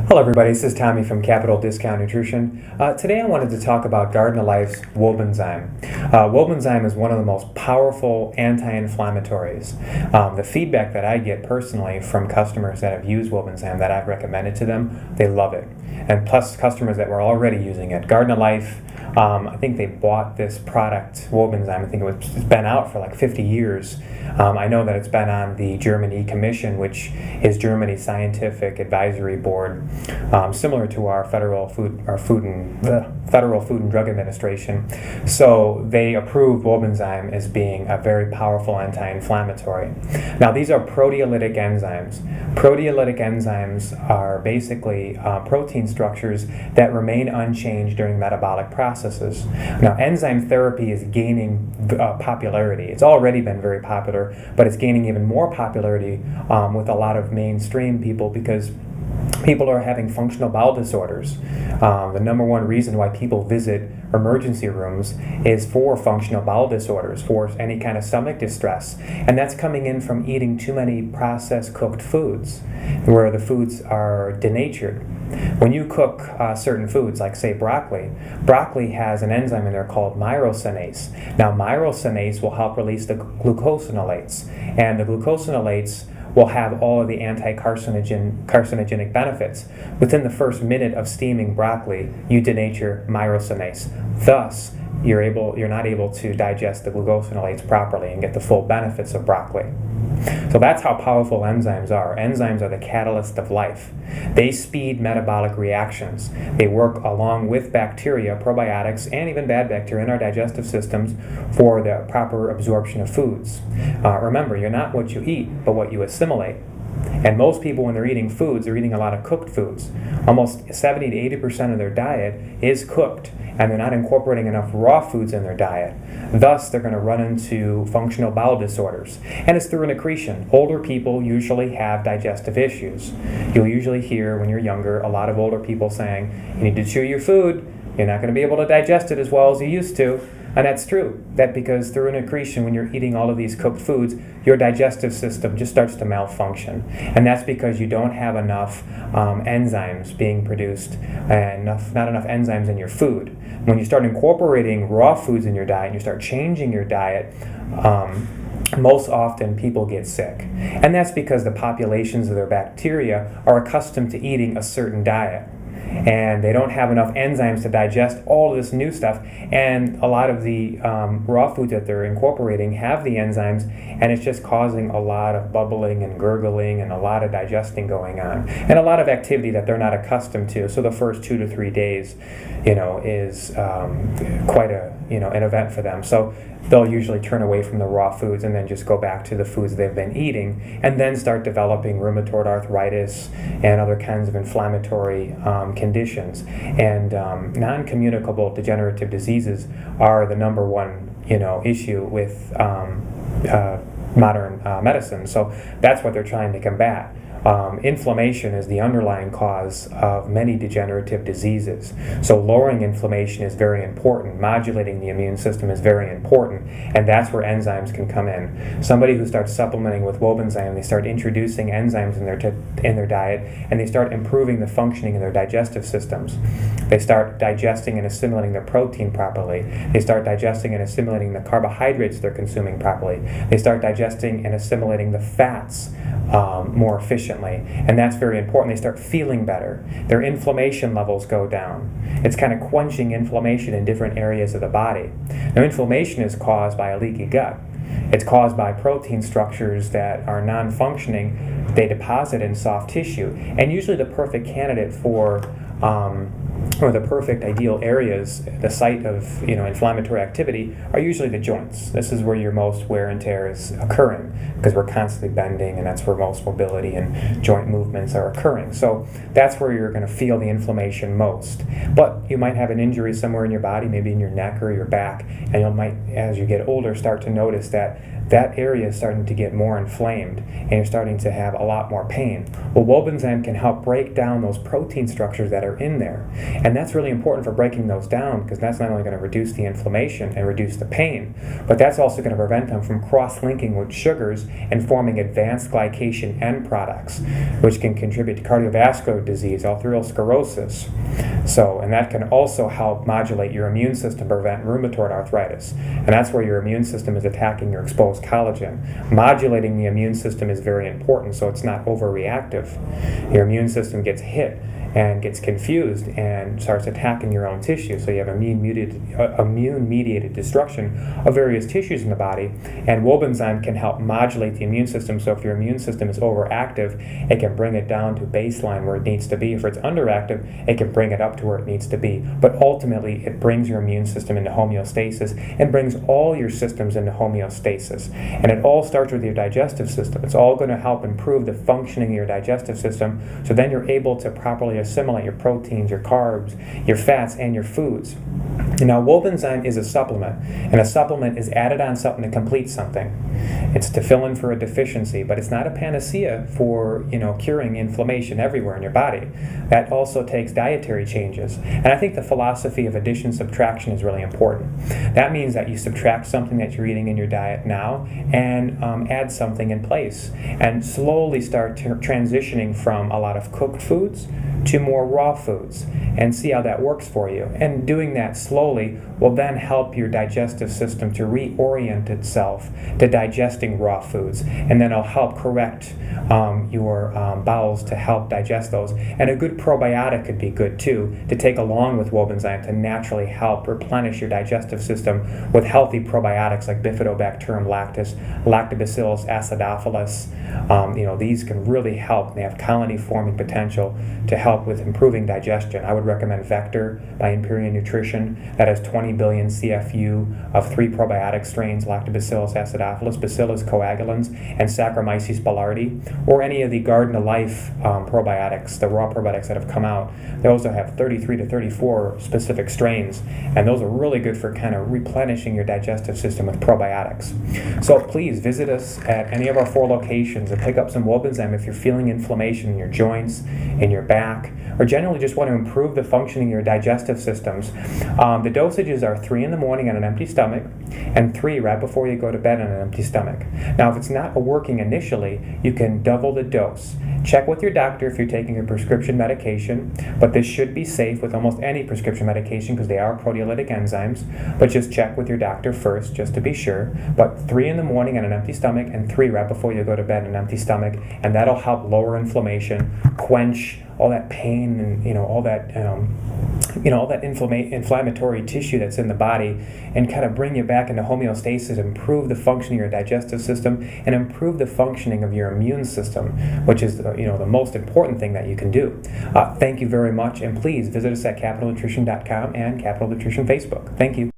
Hello everybody, this is Tommy from Capital Discount Nutrition. Today I wanted to talk about Garden of Life's Wobenzym. Wobenzym is one of the most powerful anti-inflammatories. The feedback that I get personally from customers that have used Wobenzym that I've recommended to them, they love it. And plus customers that were already using it. Garden of Life, I think they bought this product, Wobenzym, I think it's been out for like 50 years. I know that it's been on the German E-Commission, which is Germany's scientific advisory board, similar to our Federal Food and Drug Administration. So they approved Wobenzym as being a very powerful anti-inflammatory. Now these are proteolytic enzymes. Proteolytic enzymes are basically protein structures that remain unchanged during metabolic processes. Now enzyme therapy is gaining popularity. It's already been very popular, but it's gaining even more popularity with a lot of mainstream people because people are having functional bowel disorders. The number one reason why people visit emergency rooms is for functional bowel disorders, for any kind of stomach distress. And that's coming in from eating too many processed cooked foods, where the foods are denatured. When you cook certain foods, like say broccoli has an enzyme in there called myrosinase. Now myrosinase will help release the glucosinolates, and the glucosinolates will have all of the carcinogenic benefits. Within the first minute of steaming broccoli, you denature myrosinase. Thus, you're not able to digest the glucosinolates properly and get the full benefits of broccoli. So that's how powerful enzymes are. Enzymes are the catalyst of life. They speed metabolic reactions. They work along with bacteria, probiotics, and even bad bacteria in our digestive systems for the proper absorption of foods. Remember, you're not what you eat, but what you assimilate. And most people, when they're eating foods, they're eating a lot of cooked foods. Almost 70 to 80% of their diet is cooked, and they're not incorporating enough raw foods in their diet. Thus, they're going to run into functional bowel disorders. And it's through an accretion. Older people usually have digestive issues. You'll usually hear, when you're younger, a lot of older people saying, you need to chew your food. You're not going to be able to digest it as well as you used to. And that's true. That because through an accretion, when you're eating all of these cooked foods, your digestive system just starts to malfunction. And that's because you don't have enough enzymes being produced and not enough enzymes in your food. When you start incorporating raw foods in your diet and you start changing your diet, most often people get sick. And that's because the populations of their bacteria are accustomed to eating a certain diet. And they don't have enough enzymes to digest all of this new stuff, and a lot of the raw foods that they're incorporating have the enzymes, and it's just causing a lot of bubbling and gurgling and a lot of digesting going on, and a lot of activity that they're not accustomed to. So the first 2 to 3 days, is quite an event for them. So they'll usually turn away from the raw foods and then just go back to the foods they've been eating, and then start developing rheumatoid arthritis and other kinds of inflammatory conditions. And non-communicable degenerative diseases are the number one issue with modern medicine. So that's what they're trying to combat. Inflammation is the underlying cause of many degenerative diseases. So lowering inflammation is very important. Modulating the immune system is very important. And that's where enzymes can come in. Somebody who starts supplementing with Wobenzym, they start introducing enzymes in their diet, and they start improving the functioning of their digestive systems. They start digesting and assimilating their protein properly. They start digesting and assimilating the carbohydrates they're consuming properly. They start digesting and assimilating the fats more efficiently. And that's very important. They start feeling better. Their inflammation levels go down. It's kind of quenching inflammation in different areas of the body. Now, inflammation is caused by a leaky gut. It's caused by protein structures that are non-functioning. They deposit in soft tissue. And usually the perfect candidate for or the perfect ideal areas, the site of inflammatory activity, are usually the joints. This is where your most wear and tear is occurring, because we're constantly bending, and that's where most mobility and joint movements are occurring. So that's where you're going to feel the inflammation most. But you might have an injury somewhere in your body, maybe in your neck or your back, and you might, as you get older, start to notice that that area is starting to get more inflamed and you're starting to have a lot more pain. Well, Wobenzym can help break down those protein structures that are in there. And that's really important for breaking those down, because that's not only going to reduce the inflammation and reduce the pain, but that's also going to prevent them from cross-linking with sugars and forming advanced glycation end products, which can contribute to cardiovascular disease, atherosclerosis. And that can also help modulate your immune system, prevent rheumatoid arthritis. And that's where your immune system is attacking your exposed collagen. Modulating the immune system is very important so it's not overreactive. Your immune system gets hit and gets confused and starts attacking your own tissue. So you have immune-mediated destruction of various tissues in the body, and Wobenzym can help modulate the immune system. So if your immune system is overactive, it can bring it down to baseline where it needs to be. If it's underactive, it can bring it up to where it needs to be. But ultimately, it brings your immune system into homeostasis and brings all your systems into homeostasis. And it all starts with your digestive system. It's all going to help improve the functioning of your digestive system, so then you're able to properly assimilate your proteins, your carbs, your fats, and your foods. Now, Wobenzym is a supplement, and a supplement is added on something to complete something. It's to fill in for a deficiency, but it's not a panacea for curing inflammation everywhere in your body. That also takes dietary changes. And I think the philosophy of addition subtraction is really important. That means that you subtract something that you're eating in your diet now and add something in place, and slowly start transitioning from a lot of cooked foods to more raw foods, and see how that works for you. And doing that slowly will then help your digestive system to reorient itself to digesting raw foods, and then it'll help correct your bowels to help digest those. And a good probiotic could be good too, to take along with Wobenzym to naturally help replenish your digestive system with healthy probiotics like Bifidobacterium lactis, Lactobacillus acidophilus. These can really help. They have colony-forming potential to help with improving digestion. I would recommend Vector by Imperial Nutrition. That has 20 billion CFU of 3 probiotic strains, Lactobacillus acidophilus, Bacillus coagulans, and Saccharomyces boulardii, or any of the Garden of Life probiotics, the raw probiotics that have come out. They also have 33 to 34 specific strains, and those are really good for kind of replenishing your digestive system with probiotics. So please visit us at any of our 4 locations and pick up some Wobenzym if you're feeling inflammation in your joints, in your back, or generally just want to improve the functioning of your digestive systems. The dosages are 3 in the morning on an empty stomach, and 3 right before you go to bed on an empty stomach. Now, if it's not working initially, you can double the dose. Check with your doctor if you're taking a prescription medication, but this should be safe with almost any prescription medication because they are proteolytic enzymes, but just check with your doctor first just to be sure. But 3 in the morning on an empty stomach, and 3 right before you go to bed on an empty stomach, and that'll help lower inflammation, quench all that pain, and all that inflammatory tissue that's in the body, and kind of bring you back into homeostasis, improve the functioning of your digestive system, and improve the functioning of your immune system, which is the most important thing that you can do. Thank you very much, and please visit us at capitalnutrition.com and Capital Nutrition Facebook. Thank you.